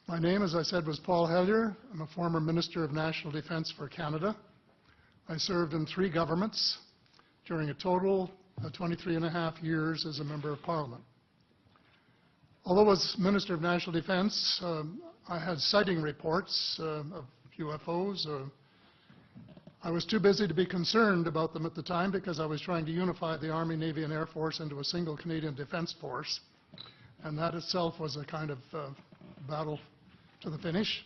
My name, as I said, was Paul Hellyer. I'm a former Minister of National Defence for Canada. I served in 3 governments during a total of 23 and a half years as a Member of Parliament. Although as Minister of National Defence, I had sighting reports of UFOs. I was too busy to be concerned about them at the time because I was trying to unify the Army, Navy, and Air Force into a single Canadian Defence Force. And that itself was a kind of battle to the finish.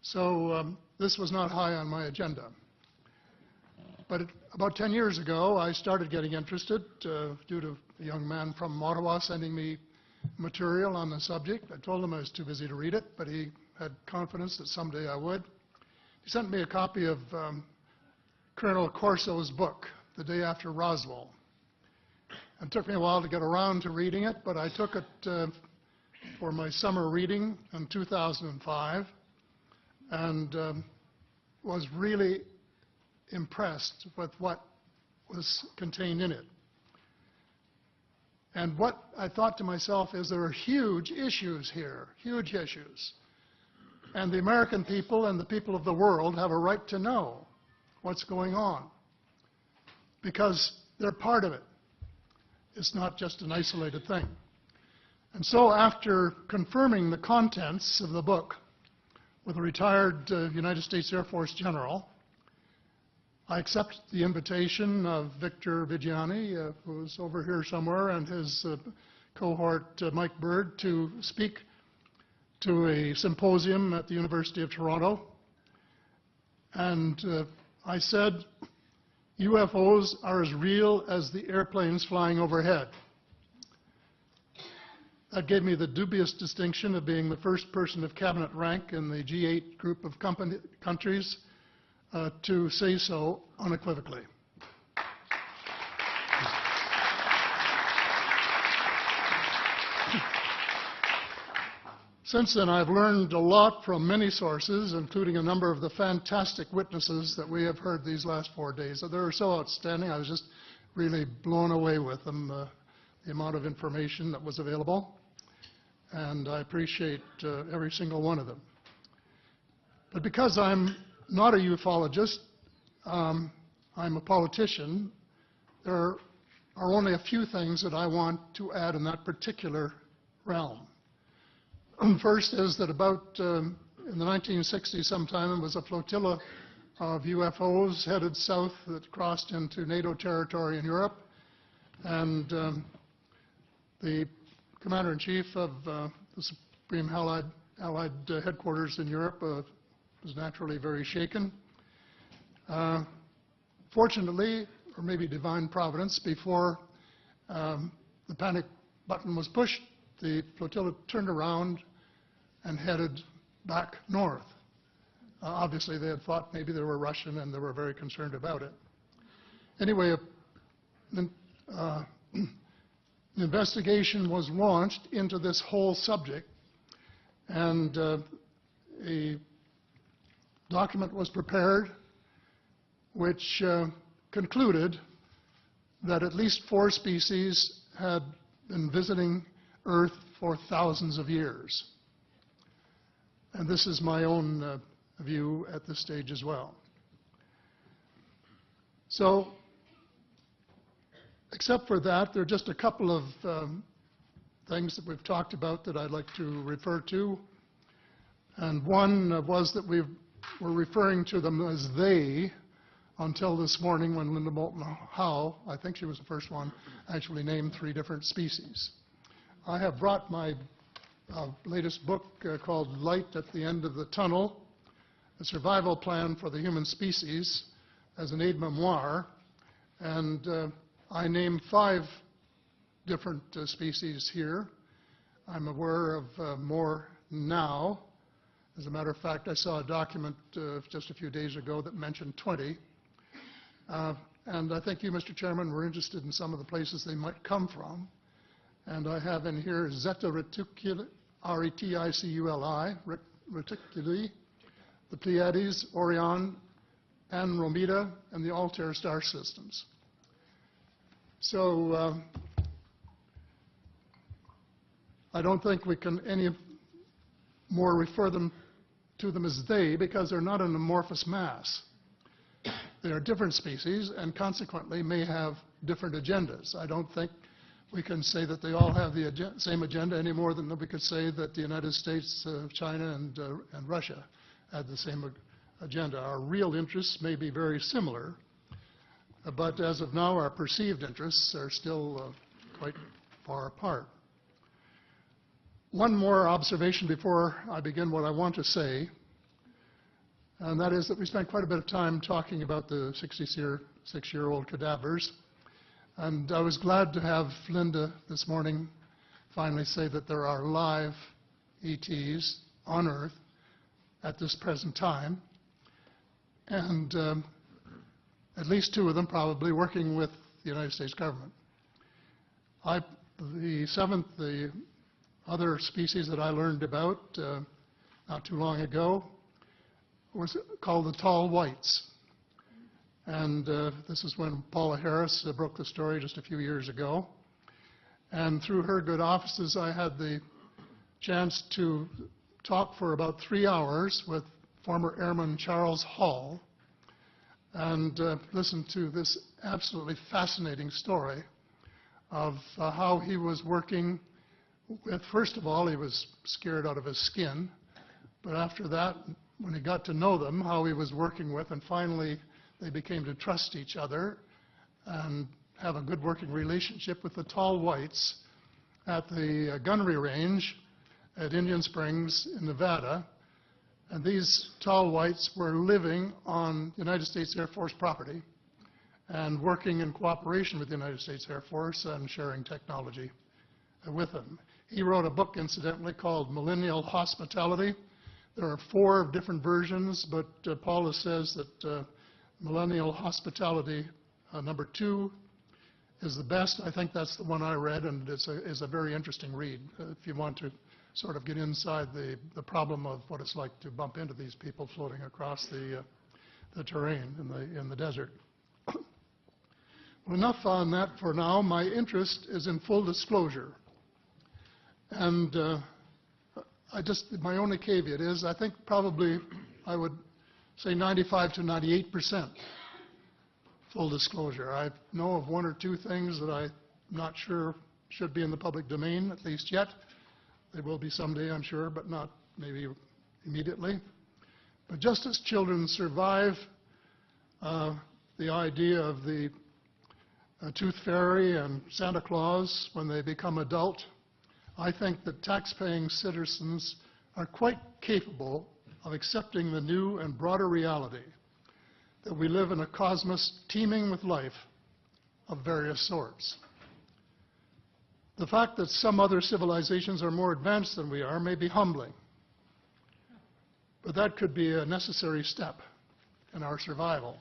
So this was not high on my agenda. But about 10 years ago, I started getting interested due to a young man from Ottawa sending me material on the subject. I told him I was too busy to read it, but he had confidence that someday I would. He sent me a copy of Colonel Corso's book, The Day After Roswell. It took me a while to get around to reading it, but I took it for my summer reading in 2005 and was really impressed with what was contained in it. And what I thought to myself is there are huge issues here, huge issues. And the American people and the people of the world have a right to know what's going on because they're part of it. It's not just an isolated thing. And so after confirming the contents of the book with a retired United States Air Force general, I accept the invitation of Victor Vigiani, who's over here somewhere, and his cohort, Mike Bird, to speak to a symposium at the University of Toronto. And I said, UFOs are as real as the airplanes flying overhead. That gave me the dubious distinction of being the first person of cabinet rank in the G8 group of countries to say so unequivocally. Since then, I've learned a lot from many sources, including a number of the fantastic witnesses that we have heard these last 4 days. They were so outstanding, I was just really blown away with them, the amount of information that was available. And I appreciate every single one of them. But because I'm not a ufologist, I'm a politician, there are only a few things that I want to add in that particular realm. First is that about in the 1960s sometime, there was a flotilla of UFOs headed south that crossed into NATO territory in Europe. And the Commander-in-Chief of the Supreme Allied Headquarters in Europe was naturally very shaken. Fortunately, or maybe divine providence, before the panic button was pushed, the flotilla turned around and headed back north. Obviously, they had thought maybe they were Russian, and they were very concerned about it. Anyway, an investigation was launched into this whole subject, and a document was prepared which concluded that at least 4 species had been visiting Earth for thousands of years. And this is my own view at this stage as well. So, except for that, there are just a couple of things that we've talked about that I'd like to refer to. And one was that we were referring to them as they until this morning when Linda Moulton Howe, I think she was the first one, actually named 3 different species. I have brought my latest book called Light at the End of the Tunnel, A Survival Plan for the Human Species, as an aide-memoir, and I name 5 different species here. I'm aware of more now. As a matter of fact, I saw a document just a few days ago that mentioned 20. And I think you, Mr. Chairman, were interested in some of the places they might come from. And I have in here Zeta Reticuli, R-E-T-I-C-U-L-I, Reticuli, the Pleiades, Orion, Andromeda, and the Altair star systems. So I don't think we can any more refer to them as they because they're not an amorphous mass. They are different species and consequently may have different agendas. I don't think we can say that they all have the same agenda any more than we could say that the United States, China, and Russia had the same agenda. Our real interests may be very similar, but as of now, our perceived interests are still quite far apart. One more observation before I begin what I want to say, and that is that we spent quite a bit of time talking about the 66-year-old cadavers. And I was glad to have Linda this morning finally say that there are live ETs on Earth at this present time, and at least 2 of them probably working with the United States government. The other species that I learned about not too long ago was called the tall whites. And this is when Paula Harris broke the story just a few years ago. And through her good offices, I had the chance to talk for about 3 hours with former Airman Charles Hall and listen to this absolutely fascinating story of how he was working with, first of all, he was scared out of his skin, but after that, when he got to know them, how he was working with, and finally they became to trust each other and have a good working relationship with the tall whites at the gunnery range at Indian Springs in Nevada. And these tall whites were living on United States Air Force property and working in cooperation with the United States Air Force and sharing technology with them. He wrote a book, incidentally, called Millennial Hospitality. There are 4 different versions, but Paula says that Millennial Hospitality number 2 is the best. I think that's the one I read, and it's a very interesting read if you want to sort of get inside the problem of what it's like to bump into these people floating across the terrain in the desert. Well, enough on that for now. My interest is in full disclosure. And my only caveat is I think probably I would say 95 to 98% full disclosure. I know of 1 or 2 things that I'm not sure should be in the public domain, at least yet. They will be someday, I'm sure, but not maybe immediately. But just as children survive the idea of the Tooth Fairy and Santa Claus when they become adult, I think that tax-paying citizens are quite capable of accepting the new and broader reality that we live in a cosmos teeming with life of various sorts. The fact that some other civilizations are more advanced than we are may be humbling, but that could be a necessary step in our survival.